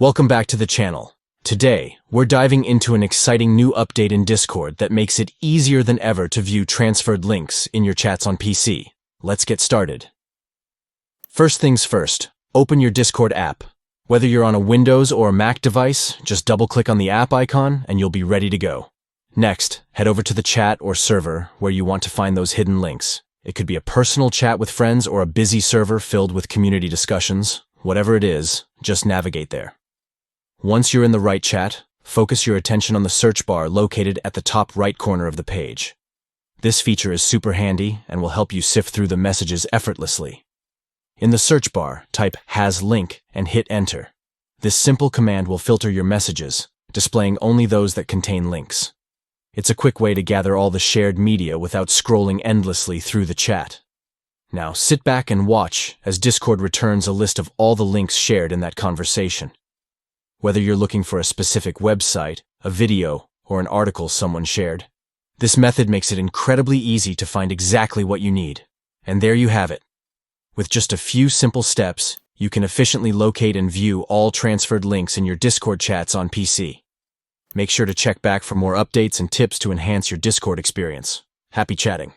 Welcome back to the channel. Today, we're diving into an exciting new update in Discord that makes it easier than ever to view transferred links in your chats on PC. Let's get started. First things first, open your Discord app. Whether you're on a Windows or a Mac device, just double-click on the app icon and you'll be ready to go. Next, head over to the chat or server where you want to find those hidden links. It could be a personal chat with friends or a busy server filled with community discussions. Whatever it is, just navigate there. Once you're in the right chat, focus your attention on the search bar located at the top right corner of the page. This feature is super handy and will help you sift through the messages effortlessly. In the search bar, type "has link" and hit enter. This simple command will filter your messages, displaying only those that contain links. It's a quick way to gather all the shared media without scrolling endlessly through the chat. Now sit back and watch as Discord returns a list of all the links shared in that conversation. Whether you're looking for a specific website, a video, or an article someone shared, this method makes it incredibly easy to find exactly what you need. And there you have it. With just a few simple steps, you can efficiently locate and view all transferred links in your Discord chats on PC. Make sure to check back for more updates and tips to enhance your Discord experience. Happy chatting!